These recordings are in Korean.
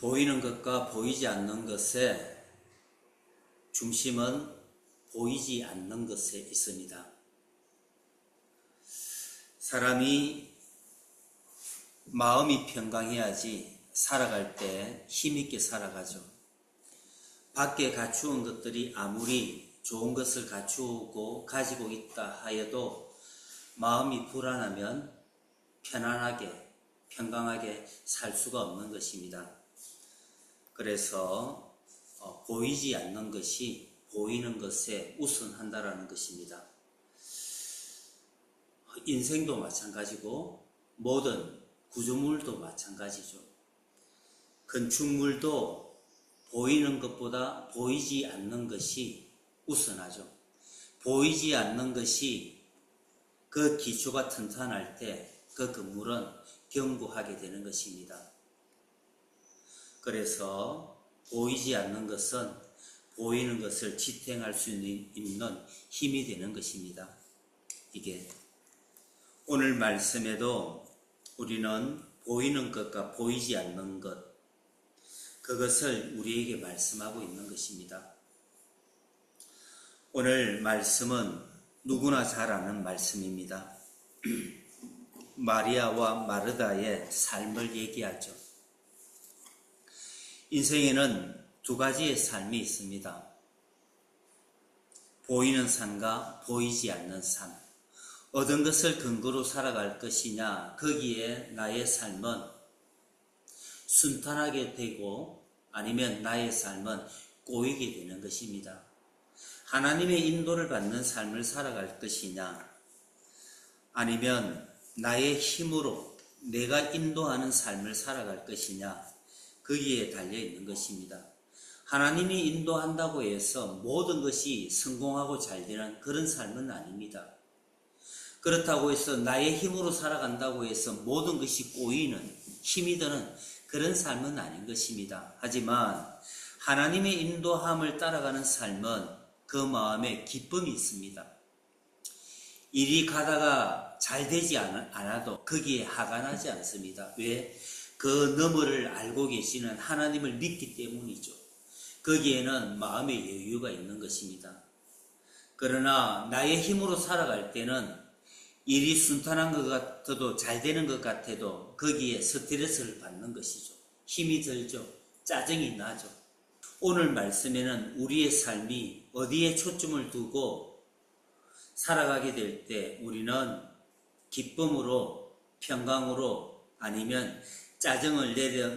보이는 것과 보이지 않는 것의 중심은 보이지 않는 것에 있습니다. 사람이 마음이 평강해야지 살아갈 때 힘있게 살아가죠. 밖에 갖추은 것들이 아무리 좋은 것을 갖추고 가지고 있다 하여도 마음이 불안하면 편안하게, 평강하게 살 수가 없는 것입니다. 그래서 보이지 않는 것이 보이는 것에 우선한다라는 것입니다. 인생도 마찬가지고 모든 구조물도 마찬가지죠. 건축물도 보이는 것보다 보이지 않는 것이 우선하죠. 보이지 않는 것이 그 기초가 튼튼할 때 그 건물은 견고하게 되는 것입니다. 그래서 보이지 않는 것은 보이는 것을 지탱할 수 있는 힘이 되는 것입니다. 이게 오늘 말씀에도 우리는 보이는 것과 보이지 않는 것, 그것을 우리에게 말씀하고 있는 것입니다. 오늘 말씀은 누구나 잘 아는 말씀입니다. 마리아와 마르다의 삶을 얘기하죠. 인생에는 두 가지의 삶이 있습니다. 보이는 삶과 보이지 않는 삶. 어떤 것을 근거로 살아갈 것이냐, 거기에 나의 삶은 순탄하게 되고 아니면 나의 삶은 꼬이게 되는 것입니다. 하나님의 인도를 받는 삶을 살아갈 것이냐, 아니면 나의 힘으로 내가 인도하는 삶을 살아갈 것이냐, 거기에 달려있는 것입니다. 하나님이 인도한다고 해서 모든 것이 성공하고 잘 되는 그런 삶은 아닙니다. 그렇다고 해서 나의 힘으로 살아간다고 해서 모든 것이 꼬이는, 힘이 드는 그런 삶은 아닌 것입니다. 하지만 하나님의 인도함을 따라가는 삶은 그 마음에 기쁨이 있습니다. 일이 가다가 잘 되지 않아도 거기에 화가 나지 않습니다. 왜? 그 너머를 알고 계시는 하나님을 믿기 때문이죠. 거기에는 마음의 여유가 있는 것입니다. 그러나 나의 힘으로 살아갈 때는 일이 순탄한 것 같아도 잘 되는 것 같아도 거기에 스트레스를 받는 것이죠. 힘이 들죠. 짜증이 나죠. 오늘 말씀에는 우리의 삶이 어디에 초점을 두고 살아가게 될 때 우리는 기쁨으로, 평강으로 아니면 짜증을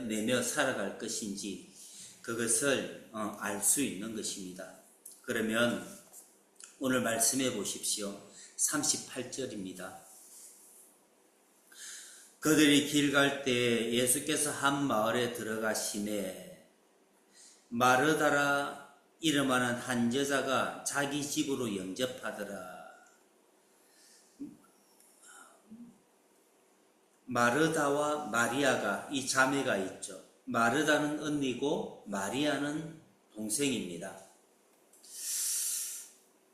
내며 살아갈 것인지 그것을 알 수 있는 것입니다. 그러면 오늘 말씀해 보십시오. 38절입니다. 그들이 길 갈 때 예수께서 한 마을에 들어가시매 마르다라 이름하는 한 여자가 자기 집으로 영접하더라. 마르다와 마리아가 이 자매가 있죠. 마르다는 언니고 마리아는 동생입니다.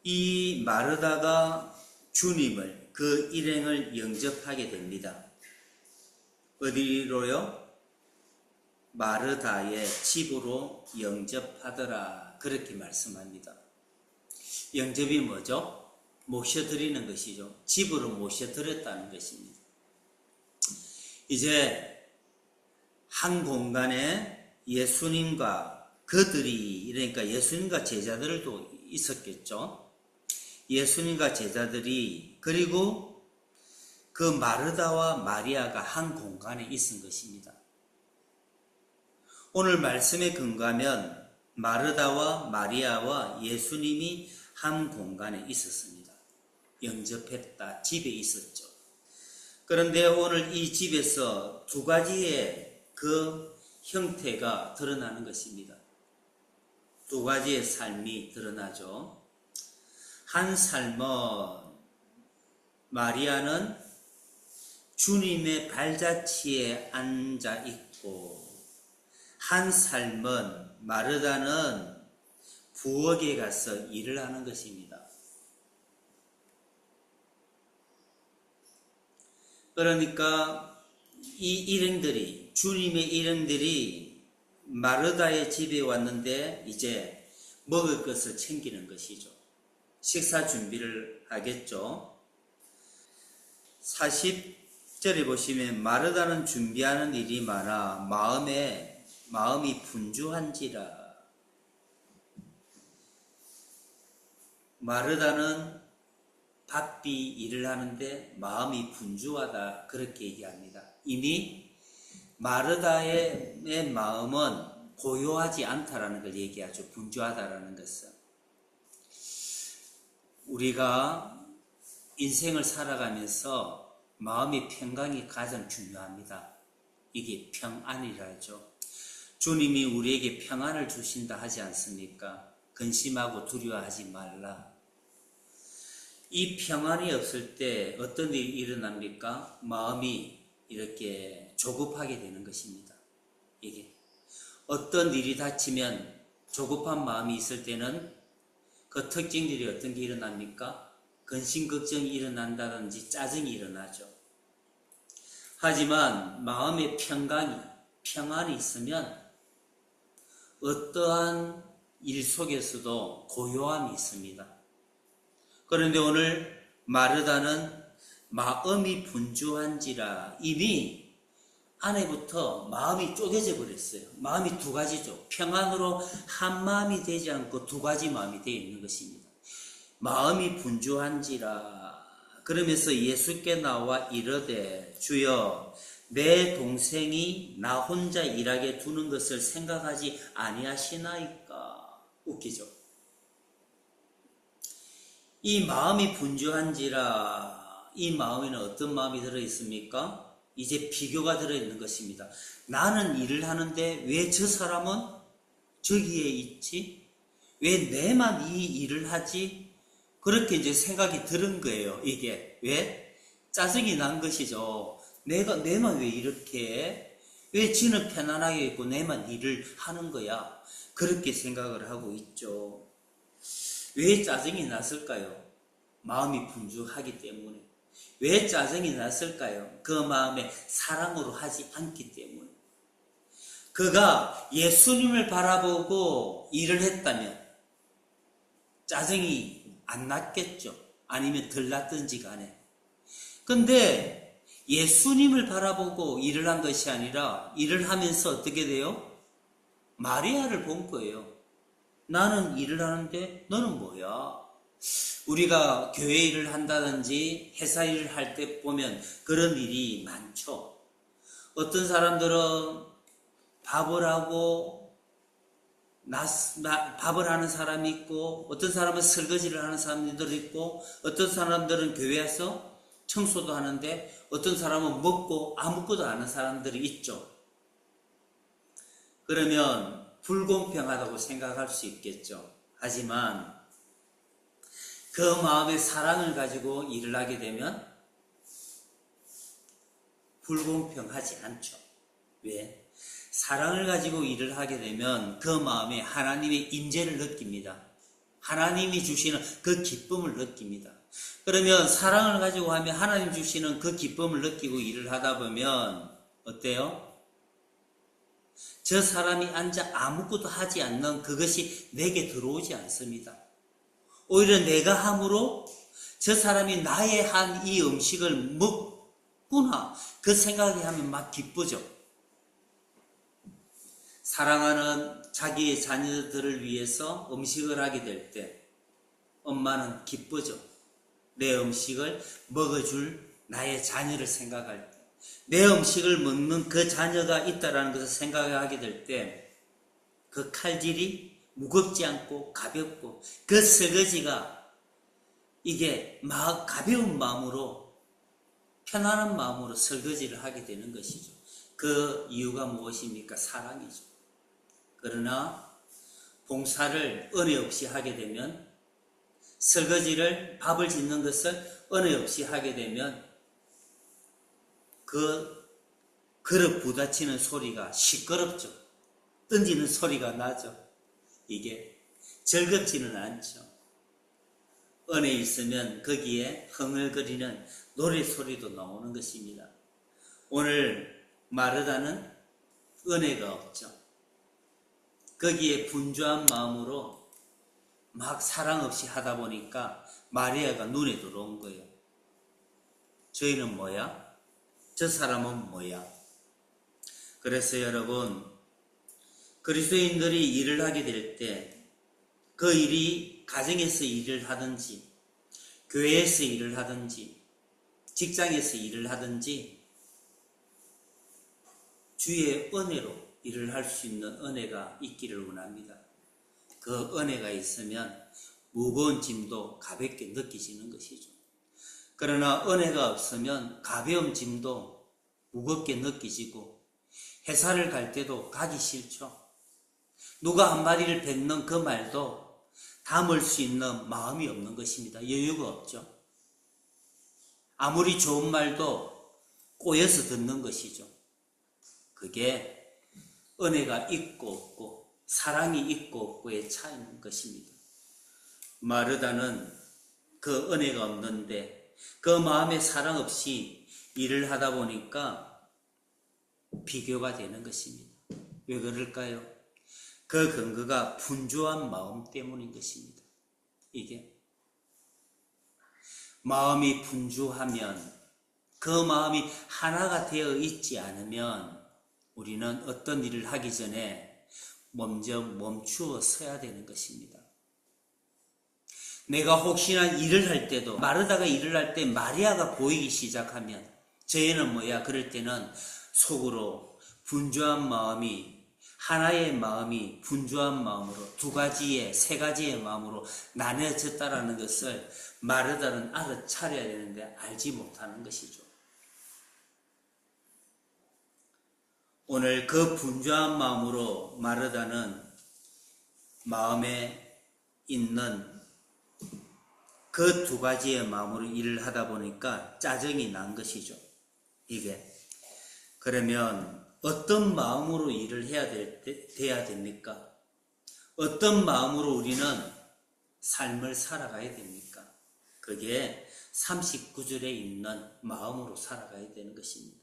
이 마르다가 주님을, 그 일행을 영접하게 됩니다. 어디로요? 마르다의 집으로 영접하더라. 그렇게 말씀합니다. 영접이 뭐죠? 모셔드리는 것이죠. 집으로 모셔드렸다는 것입니다. 이제 한 공간에 예수님과 그들이, 그러니까 예수님과 제자들도 있었겠죠. 예수님과 제자들이, 그리고 그 마르다와 마리아가 한 공간에 있은 것입니다. 오늘 말씀에 근거하면 마르다와 마리아와 예수님이 한 공간에 있었습니다. 영접했다. 집에 있었죠. 그런데 오늘 이 집에서 두 가지의 그 형태가 드러나는 것입니다. 두 가지의 삶이 드러나죠. 한 삶은 마리아는 주님의 발자취에 앉아 있고, 한 삶은 마르다는 부엌에 가서 일을 하는 것입니다. 그러니까 이 일행들이, 주님의 일행들이 마르다의 집에 왔는데 이제 먹을 것을 챙기는 것이죠. 식사 준비를 하겠죠. 40절에 보시면 마르다는 준비하는 일이 많아 마음이 분주한지라. 마르다는 바삐 일을 하는데 마음이 분주하다, 그렇게 얘기합니다. 이미 마르다의 마음은 고요하지 않다라는 걸 얘기하죠. 분주하다라는 것은. 우리가 인생을 살아가면서 마음의 평강이 가장 중요합니다. 이게 평안이라 하죠. 주님이 우리에게 평안을 주신다 하지 않습니까? 근심하고 두려워하지 말라. 이 평안이 없을 때 어떤 일이 일어납니까? 마음이 이렇게 조급하게 되는 것입니다. 이게 어떤 일이 닥치면 조급한 마음이 있을 때는 그 특징들이 어떤 게 일어납니까? 근심 걱정이 일어난다든지 짜증이 일어나죠. 하지만 마음의 평안이 있으면 어떠한 일 속에서도 고요함이 있습니다. 그런데 오늘 마르다는 마음이 분주한지라, 이미 안에부터 마음이 쪼개져 버렸어요. 마음이 두 가지죠. 평안으로 한 마음이 되지 않고 두 가지 마음이 되어 있는 것입니다. 마음이 분주한지라 그러면서 예수께 나와 이르되 주여 내 동생이 나 혼자 일하게 두는 것을 생각하지 아니하시나이까. 웃기죠. 이 마음이 분주한지라, 이 마음에는 어떤 마음이 들어있습니까? 이제 비교가 들어있는 것입니다. 나는 일을 하는데 왜 저 사람은 저기에 있지? 왜 내만 이 일을 하지? 그렇게 이제 생각이 드는 거예요. 이게 왜? 짜증이 난 것이죠. 내만 왜 이렇게 해? 왜 지는 편안하게 있고 내만 일을 하는 거야? 그렇게 생각을 하고 있죠. 왜 짜증이 났을까요? 마음이 분주하기 때문에. 왜 짜증이 났을까요? 그 마음에 사랑으로 하지 않기 때문에. 그가 예수님을 바라보고 일을 했다면 짜증이 안 났겠죠. 아니면 덜 났든지 간에. 근데 예수님을 바라보고 일을 한 것이 아니라 일을 하면서 어떻게 돼요? 마리아를 본 거예요. 나는 일을 하는데 너는 뭐야? 우리가 교회 일을 한다든지 회사 일을 할 때 보면 그런 일이 많죠. 어떤 사람들은 밥을 하는 사람이 있고, 어떤 사람은 설거지를 하는 사람들이 있고, 어떤 사람들은 교회에서 청소도 하는데, 어떤 사람은 먹고 아무것도 안 하는 사람들이 있죠. 그러면 불공평하다고 생각할 수 있겠죠. 하지만 그 마음의 사랑을 가지고 일을 하게 되면 불공평하지 않죠. 왜? 사랑을 가지고 일을 하게 되면 그 마음에 하나님의 임재를 느낍니다. 하나님이 주시는 그 기쁨을 느낍니다. 그러면 사랑을 가지고 하면 하나님 주시는 그 기쁨을 느끼고 일을 하다 보면 어때요? 저 사람이 앉아 아무것도 하지 않는 그것이 내게 들어오지 않습니다. 오히려 내가 함으로 저 사람이 나의 한 이 음식을 먹구나, 그 생각이 하면 막 기쁘죠. 사랑하는 자기의 자녀들을 위해서 음식을 하게 될 때 엄마는 기쁘죠. 내 음식을 먹어줄 나의 자녀를 생각할 때, 내 음식을 먹는 그 자녀가 있다는 것을 생각하게 될 때 그 칼질이 무겁지 않고 가볍고 그 설거지가 이게 막 가벼운 마음으로, 편안한 마음으로 설거지를 하게 되는 것이죠. 그 이유가 무엇입니까? 사랑이죠. 그러나 봉사를 은혜 없이 하게 되면, 설거지를, 밥을 짓는 것을 은혜 없이 하게 되면 그 그릇 부딪히는 소리가 시끄럽죠. 던지는 소리가 나죠. 이게 즐겁지는 않죠. 은혜 있으면 거기에 흥얼거리는 노래소리도 나오는 것입니다. 오늘 마르다는 은혜가 없죠. 거기에 분주한 마음으로 막 사랑 없이 하다 보니까 마리아가 눈에 들어온 거예요. 저희는 뭐야? 저 사람은 뭐야? 그래서 여러분, 그리스도인들이 일을 하게 될 때 그 일이 가정에서 일을 하든지 교회에서 일을 하든지 직장에서 일을 하든지 주의 은혜로 일을 할 수 있는 은혜가 있기를 원합니다. 그 은혜가 있으면 무거운 짐도 가볍게 느껴지는 것이죠. 그러나 은혜가 없으면 가벼운 짐도 무겁게 느껴지고 회사를 갈 때도 가기 싫죠. 누가 한마디를 뱉는 그 말도 담을 수 있는 마음이 없는 것입니다. 여유가 없죠. 아무리 좋은 말도 꼬여서 듣는 것이죠. 그게 은혜가 있고 없고 사랑이 있고 없고의 차이인 것입니다. 마르다는 그 은혜가 없는데 그 마음에 사랑 없이 일을 하다 보니까 비교가 되는 것입니다. 왜 그럴까요? 그 근거가 분주한 마음 때문인 것입니다. 이게 마음이 분주하면 그 마음이 하나가 되어 있지 않으면 우리는 어떤 일을 하기 전에 먼저 멈추어 서야 되는 것입니다. 내가 혹시나 일을 할 때도 마르다가 일을 할 때 마리아가 보이기 시작하면 저희는 뭐야? 그럴 때는 속으로 분주한 마음이 하나의 마음이 분주한 마음으로 두 가지의 세 가지의 마음으로 나뉘어졌다라는 것을 마르다는 알아차려야 되는데 알지 못하는 것이죠. 오늘 그 분주한 마음으로 마르다는 마음에 있는 그 두 가지의 마음으로 일을 하다 보니까 짜증이 난 것이죠. 이게 그러면 어떤 마음으로 일을 돼야 됩니까? 어떤 마음으로 우리는 삶을 살아가야 됩니까? 그게 39절에 있는 마음으로 살아가야 되는 것입니다.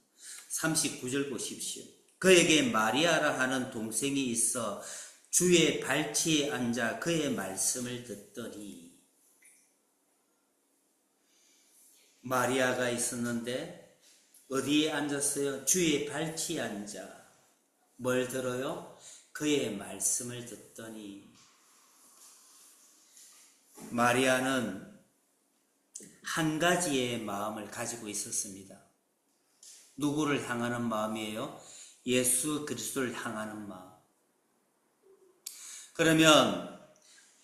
39절 보십시오. 그에게 마리아라 하는 동생이 있어 주의 발치에 앉아 그의 말씀을 듣더니 마리아가 있었는데 어디에 앉았어요? 주의 발치에 앉아 뭘 들어요? 그의 말씀을 듣더니 마리아는 한 가지의 마음을 가지고 있었습니다. 누구를 향하는 마음이에요? 예수 그리스도를 향하는 마음. 그러면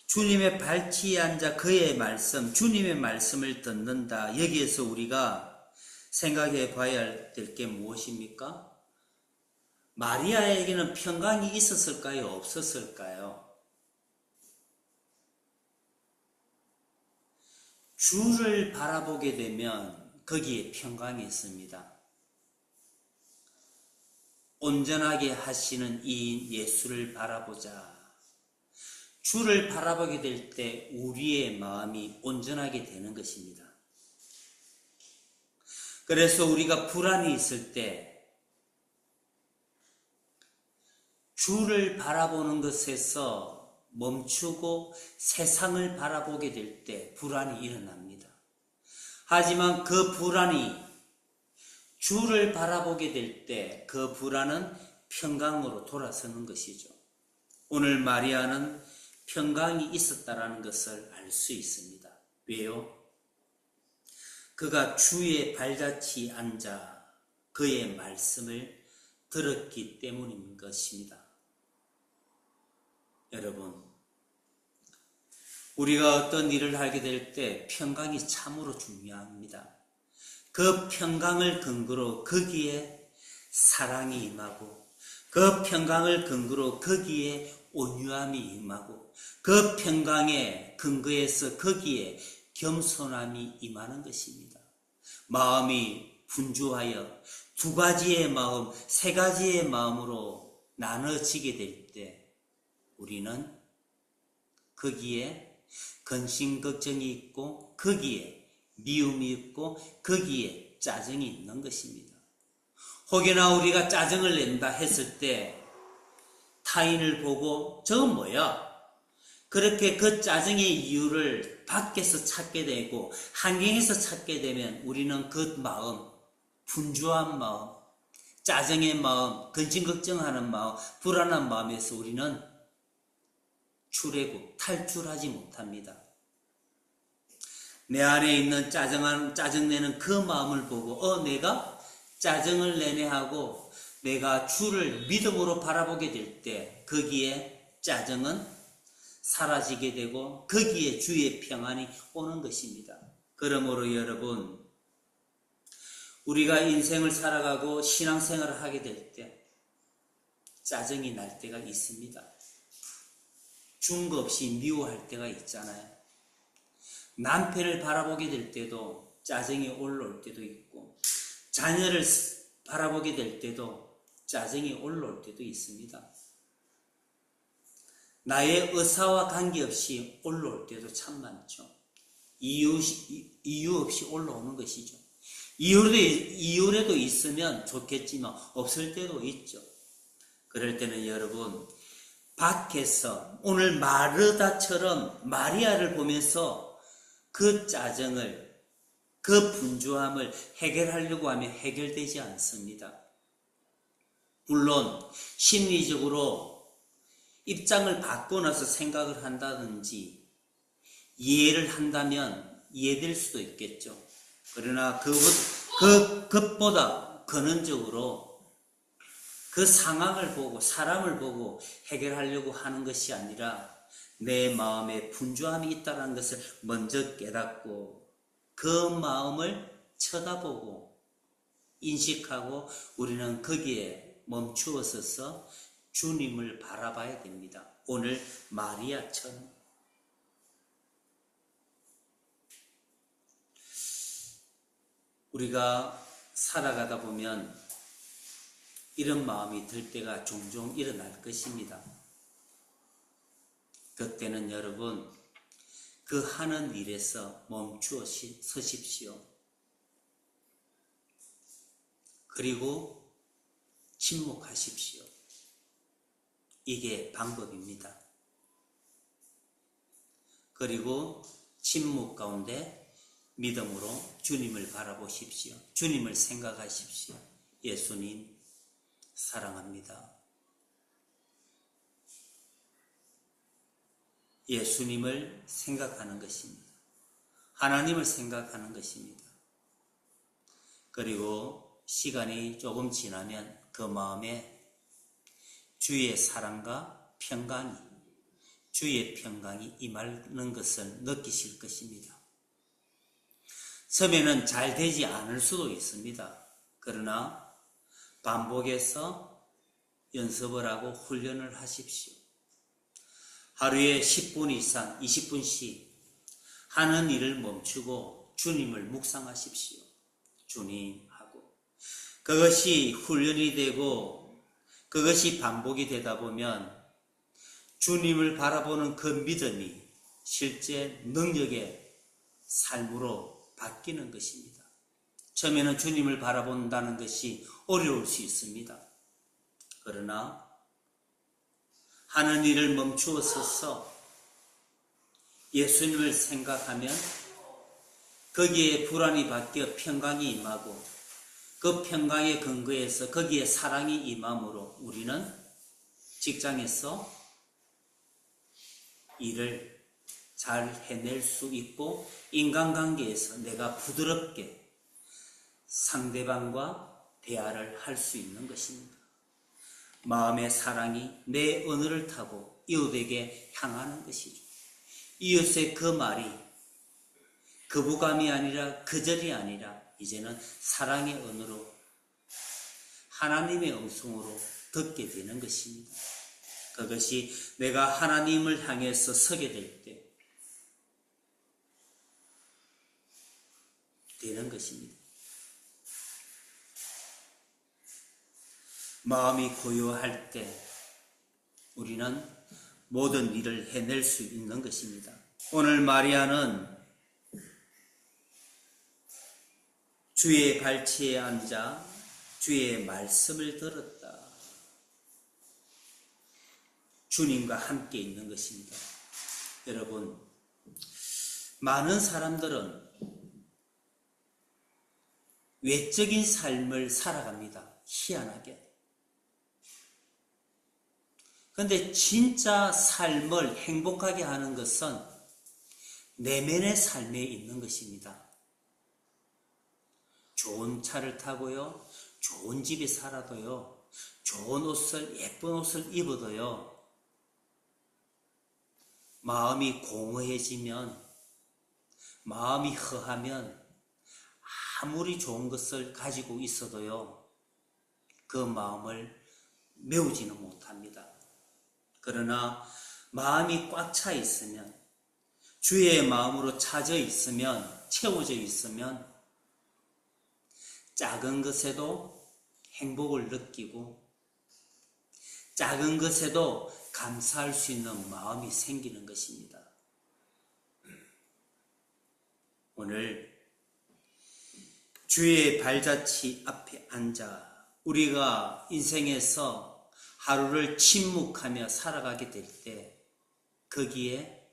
주님의 발치에 앉아 그의 말씀, 주님의 말씀을 듣는다. 여기에서 우리가 생각해 봐야 될 게 무엇입니까? 마리아에게는 평강이 있었을까요? 없었을까요? 주를 바라보게 되면 거기에 평강이 있습니다. 온전하게 하시는 이 예수를 바라보자. 주를 바라보게 될 때 우리의 마음이 온전하게 되는 것입니다. 그래서 우리가 불안이 있을 때 주를 바라보는 것에서 멈추고 세상을 바라보게 될 때 불안이 일어납니다. 하지만 그 불안이 주를 바라보게 될 때 그 불안은 평강으로 돌아서는 것이죠. 오늘 마리아는 평강이 있었다라는 것을 알 수 있습니다. 왜요? 그가 주의 발자취에 앉아 그의 말씀을 들었기 때문인 것입니다. 여러분, 우리가 어떤 일을 하게 될 때 평강이 참으로 중요합니다. 그 평강을 근거로 거기에 사랑이 임하고 그 평강을 근거로 거기에 온유함이 임하고 그 평강의 근거에서 거기에 겸손함이 임하는 것입니다. 마음이 분주하여 두 가지의 마음, 세 가지의 마음으로 나눠지게 될 때 우리는 거기에 근심 걱정이 있고 거기에 미움이 있고 거기에 짜증이 있는 것입니다. 혹여나 우리가 짜증을 낸다 했을 때 타인을 보고 저건 뭐야? 그렇게 그 짜증의 이유를 밖에서 찾게 되고 환경에서 찾게 되면 우리는 그 마음, 분주한 마음, 짜증의 마음, 근심걱정하는 마음, 불안한 마음에서 우리는 탈출하지 못합니다. 내 안에 있는 짜증내는 그 마음을 보고 내가 짜증을 내네 하고 내가 주를 믿음으로 바라보게 될 때 거기에 짜증은 사라지게 되고 거기에 주의 평안이 오는 것입니다. 그러므로 여러분, 우리가 인생을 살아가고 신앙생활을 하게 될 때 짜증이 날 때가 있습니다. 중거 없이 미워할 때가 있잖아요. 남편을 바라보게 될 때도 짜증이 올라올 때도 있고 자녀를 바라보게 될 때도 짜증이 올라올 때도 있습니다. 나의 의사와 관계없이 올라올 때도 참 많죠. 이유 없이 올라오는 것이죠. 이유라도 있으면 좋겠지만 없을 때도 있죠. 그럴 때는 여러분, 밖에서 오늘 마르다처럼 마리아를 보면서 그 짜증을, 그 분주함을 해결하려고 하면 해결되지 않습니다. 물론 심리적으로 입장을 바꿔놔서 생각을 한다든지 이해를 한다면 이해될 수도 있겠죠. 그러나 그것보다 근원적으로 그 상황을 보고 사람을 보고 해결하려고 하는 것이 아니라 내 마음에 분주함이 있다는 것을 먼저 깨닫고 그 마음을 쳐다보고 인식하고 우리는 거기에 멈추어 서서 주님을 바라봐야 됩니다. 오늘 마리아처럼. 우리가 살아가다 보면 이런 마음이 들 때가 종종 일어날 것입니다. 그때는 여러분, 그 하는 일에서 멈추어 서십시오. 그리고 침묵하십시오. 이게 방법입니다. 그리고 침묵 가운데 믿음으로 주님을 바라보십시오. 주님을 생각하십시오. 예수님 사랑합니다. 예수님을 생각하는 것입니다. 하나님을 생각하는 것입니다. 그리고 시간이 조금 지나면 그 마음에 주의 사랑과 주의 평강이 임하는 것을 느끼실 것입니다. 처음에는 잘 되지 않을 수도 있습니다. 그러나 반복해서 연습을 하고 훈련을 하십시오. 하루에 10분 이상, 20분씩 하는 일을 멈추고 주님을 묵상하십시오. 주님 하고. 그것이 훈련이 되고 그것이 반복이 되다 보면 주님을 바라보는 그 믿음이 실제 능력의 삶으로 바뀌는 것입니다. 처음에는 주님을 바라본다는 것이 어려울 수 있습니다. 그러나 하는 일을 멈추어 서서 예수님을 생각하면 거기에 불안이 바뀌어 평강이 임하고 그 평강의 근거에서 거기에 사랑이 임함으로 우리는 직장에서 일을 잘 해낼 수 있고 인간관계에서 내가 부드럽게 상대방과 대화를 할 수 있는 것입니다. 마음의 사랑이 내 언어를 타고 이웃에게 향하는 것이죠. 이웃의 그 말이 거부감이 아니라 거절이 아니라 이제는 사랑의 언어로 하나님의 음성으로 듣게 되는 것입니다. 그것이 내가 하나님을 향해서 서게 될 때 되는 것입니다. 마음이 고요할 때 우리는 모든 일을 해낼 수 있는 것입니다. 오늘 마리아는 주의 발치에 앉아 주의 말씀을 들었다. 주님과 함께 있는 것입니다. 여러분, 많은 사람들은 외적인 삶을 살아갑니다. 희한하게. 그런데 진짜 삶을 행복하게 하는 것은 내면의 삶에 있는 것입니다. 좋은 차를 타고요, 좋은 집에 살아도요, 좋은 옷을, 예쁜 옷을 입어도요, 마음이 공허해지면, 마음이 허하면 아무리 좋은 것을 가지고 있어도요, 그 마음을 메우지는 못합니다. 그러나 마음이 꽉 차 있으면, 주의 마음으로 차져 있으면, 채워져 있으면 작은 것에도 행복을 느끼고 작은 것에도 감사할 수 있는 마음이 생기는 것입니다. 오늘 주의 발자취 앞에 앉아 우리가 인생에서 하루를 침묵하며 살아가게 될 때 거기에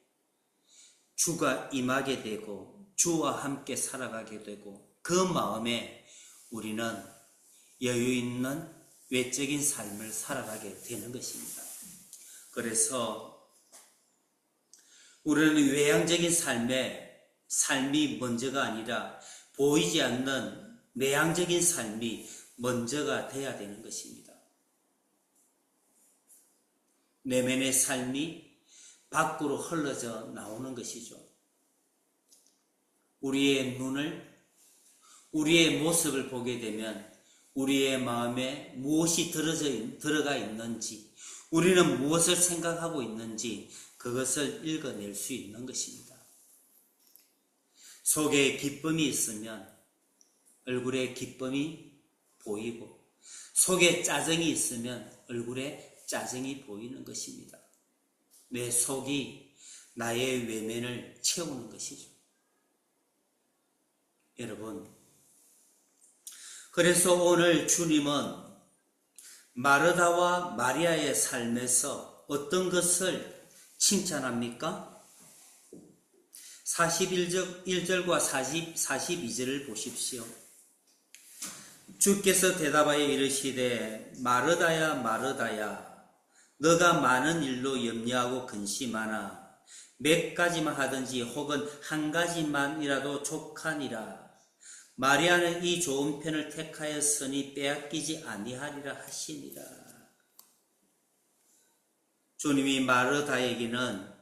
주가 임하게 되고 주와 함께 살아가게 되고 그 마음에 우리는 여유 있는 외적인 삶을 살아가게 되는 것입니다. 그래서 우리는 외향적인 삶이 먼저가 아니라 보이지 않는 내향적인 삶이 먼저가 돼야 되는 것입니다. 내면의 삶이 밖으로 흘러져 나오는 것이죠. 우리의 눈을, 우리의 모습을 보게 되면 우리의 마음에 무엇이 들어가 있는지, 우리는 무엇을 생각하고 있는지 그것을 읽어낼 수 있는 것입니다. 속에 기쁨이 있으면 얼굴에 기쁨이 보이고 속에 짜증이 있으면 얼굴에 짜증이 보이는 것입니다. 내 속이 나의 외면을 채우는 것이죠. 여러분, 그래서 오늘 주님은 마르다와 마리아의 삶에서 어떤 것을 칭찬합니까? 41절과 42절을 보십시오. 주께서 대답하여 이르시되 마르다야 마르다야 너가 많은 일로 염려하고 근심하나 몇 가지만 하든지 혹은 한 가지만이라도 족하니라. 마리아는 이 좋은 편을 택하였으니 빼앗기지 아니하리라 하시니라. 주님이 마르다에게는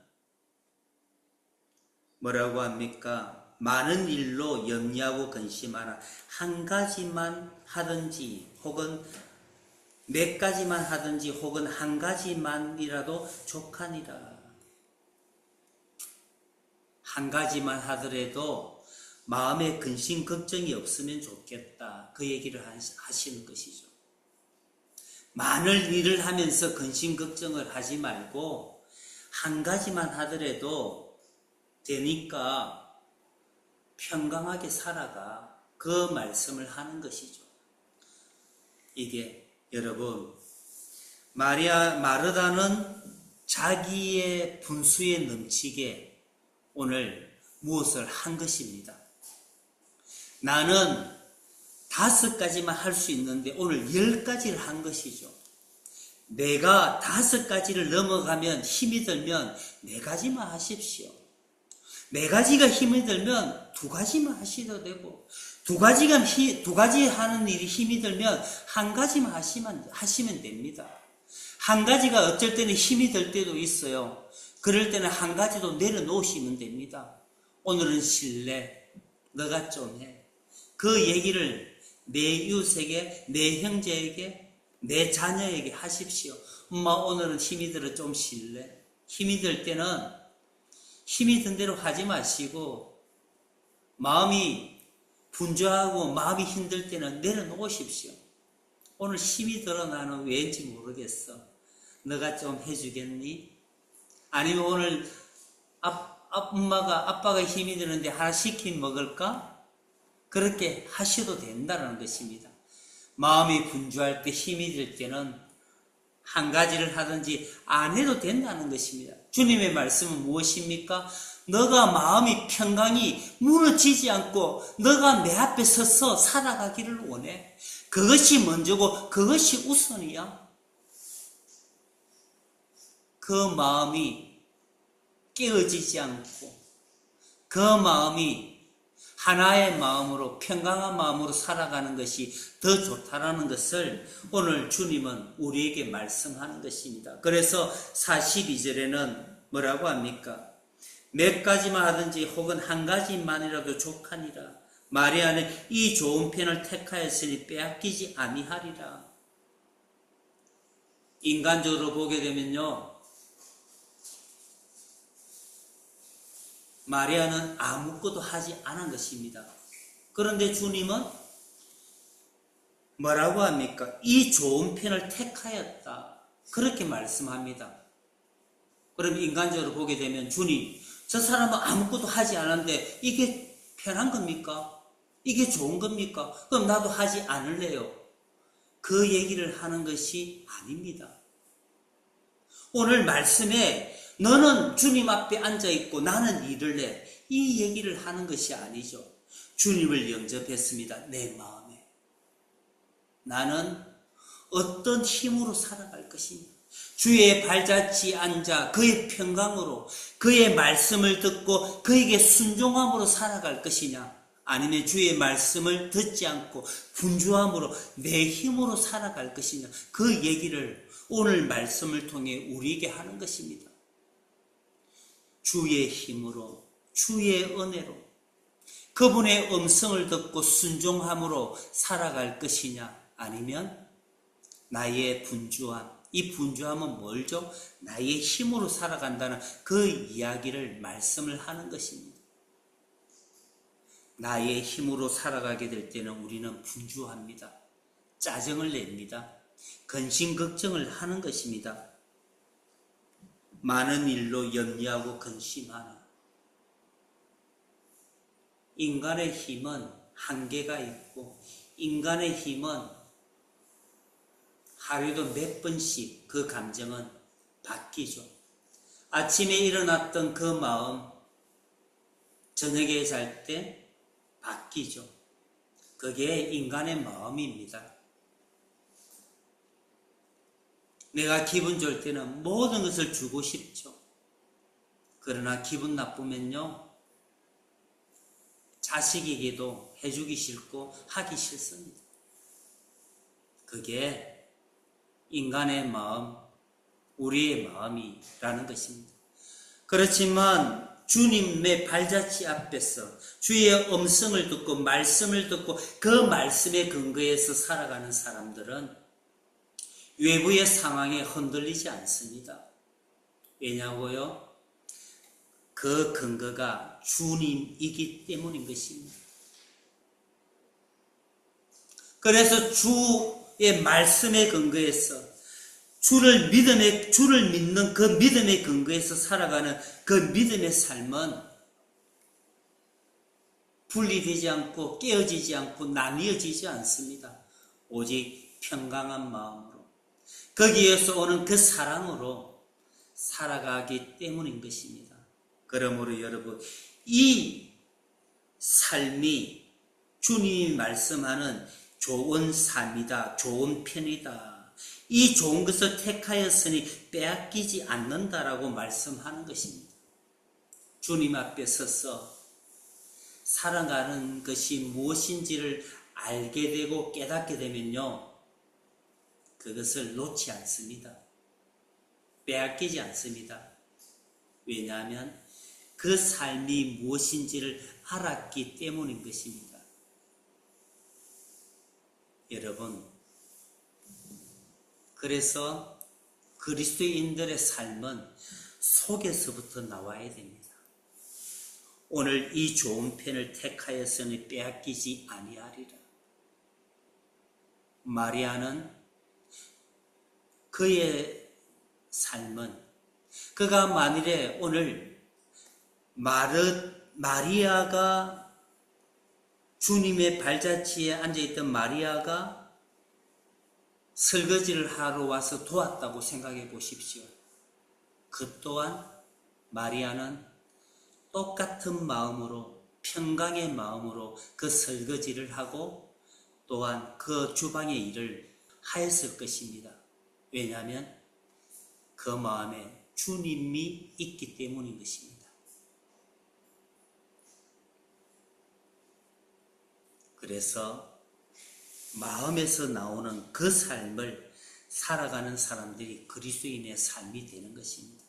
뭐라고 합니까? 많은 일로 염려하고 근심하나 한 가지만 하든지 혹은 몇 가지만 하든지 혹은 한 가지만이라도 족하니라. 한 가지만 하더라도 마음에 근심 걱정이 없으면 좋겠다. 그 얘기를 하시는 것이죠. 많은 일을 하면서 근심 걱정을 하지 말고 한 가지만 하더라도 되니까 평강하게 살아가. 그 말씀을 하는 것이죠. 이게 여러분, 마르다는 자기의 분수에 넘치게 오늘 무엇을 한 것입니다. 나는 5가지만 할 수 있는데 오늘 10가지를 한 것이죠. 내가 5가지를 넘어가면 힘이 들면 4가지만 하십시오. 4가지가 힘이 들면 2가지만 하셔도 되고 2가지 하는 일이 힘이 들면 1가지만 하시면 됩니다. 1가지가 어쩔 때는 힘이 들 때도 있어요. 그럴 때는 1가지도 내려놓으시면 됩니다. 오늘은 쉴래. 너가 좀 해. 그 얘기를 내 이웃에게, 내 형제에게, 내 자녀에게 하십시오. 엄마 오늘은 힘이 들어 좀 쉴래. 힘이 들 때는 힘이 든 대로 하지 마시고 마음이 분주하고 마음이 힘들 때는 내려놓으십시오. 오늘 힘이 들어 나는 왜인지 모르겠어. 너가 좀 해주겠니? 아니면 오늘 아빠가 힘이 드는데 하나 시킨 먹을까? 그렇게 하셔도 된다는 것입니다. 마음이 분주할 때 힘이 들 때는 한 가지를 하든지 안 해도 된다는 것입니다. 주님의 말씀은 무엇입니까? 너가 마음이 평강이 무너지지 않고 너가 내 앞에 서서 살아가기를 원해. 그것이 먼저고 그것이 우선이야. 그 마음이 깨어지지 않고 그 마음이 하나의 마음으로 평강한 마음으로 살아가는 것이 더 좋다라는 것을 오늘 주님은 우리에게 말씀하는 것입니다. 그래서 42절에는 뭐라고 합니까? 몇 가지만 하든지 혹은 한 가지만이라도 족하니라. 마리아는 이 좋은 편을 택하였으니 빼앗기지 아니하리라. 인간적으로 보게 되면요, 마리아는 아무것도 하지 않은 것입니다. 그런데 주님은 뭐라고 합니까? 이 좋은 편을 택하였다. 그렇게 말씀합니다. 그럼 인간적으로 보게 되면 주님, 저 사람은 아무것도 하지 않았는데 이게 편한 겁니까? 이게 좋은 겁니까? 그럼 나도 하지 않을래요. 그 얘기를 하는 것이 아닙니다. 오늘 말씀에 너는 주님 앞에 앉아있고 나는 일을 해. 이 얘기를 하는 것이 아니죠. 주님을 영접했습니다. 내 마음에. 나는 어떤 힘으로 살아갈 것이냐. 주의 발자취에 앉아 그의 평강으로 그의 말씀을 듣고 그에게 순종함으로 살아갈 것이냐. 아니면 주의 말씀을 듣지 않고 분주함으로 내 힘으로 살아갈 것이냐. 그 얘기를 오늘 말씀을 통해 우리에게 하는 것입니다. 주의 힘으로, 주의 은혜로, 그분의 음성을 듣고 순종함으로 살아갈 것이냐, 아니면 나의 분주함, 이 분주함은 뭘죠? 나의 힘으로 살아간다는 그 이야기를 말씀을 하는 것입니다. 나의 힘으로 살아가게 될 때는 우리는 분주합니다. 짜증을 냅니다. 근심걱정을 하는 것입니다. 많은 일로 염려하고 근심하는 인간의 힘은 한계가 있고 인간의 힘은 하루에도 몇 번씩 그 감정은 바뀌죠. 아침에 일어났던 그 마음 저녁에 잘 때 바뀌죠. 그게 인간의 마음입니다. 내가 기분 좋을 때는 모든 것을 주고 싶죠. 그러나 기분 나쁘면요, 자식에게도 해주기 싫고 하기 싫습니다. 그게 인간의 마음, 우리의 마음이라는 것입니다. 그렇지만 주님의 발자취 앞에서 주의 음성을 듣고 말씀을 듣고 그 말씀에 근거해서 살아가는 사람들은 외부의 상황에 흔들리지 않습니다. 왜냐고요? 그 근거가 주님이기 때문인 것입니다. 그래서 주의 말씀에 근거해서 주를 믿는 그 믿음의 근거에서 살아가는 그 믿음의 삶은 분리되지 않고 깨어지지 않고 나뉘어지지 않습니다. 오직 평강한 마음으로 거기에서 오는 그 사랑으로 살아가기 때문인 것입니다. 그러므로 여러분, 이 삶이 주님이 말씀하는 좋은 삶이다, 좋은 편이다, 이 좋은 것을 택하였으니 빼앗기지 않는다라고 말씀하는 것입니다. 주님 앞에 서서 살아가는 것이 무엇인지를 알게 되고 깨닫게 되면요, 그것을 놓지 않습니다. 빼앗기지 않습니다. 왜냐하면 그 삶이 무엇인지를 알았기 때문인 것입니다. 여러분, 그래서 그리스도인들의 삶은 속에서부터 나와야 됩니다. 오늘 이 좋은 편을 택하였으니 빼앗기지 아니하리라. 마리아는 그의 삶은 그가 만일에 오늘 마리아가 주님의 발자취에 앉아있던 마리아가 설거지를 하러 와서 도왔다고 생각해 보십시오. 그 또한 마리아는 똑같은 마음으로, 평강의 마음으로 그 설거지를 하고 또한 그 주방의 일을 하였을 것입니다. 왜냐하면 그 마음에 주님이 있기 때문인 것입니다. 그래서 마음에서 나오는 그 삶을 살아가는 사람들이 그리스도인의 삶이 되는 것입니다.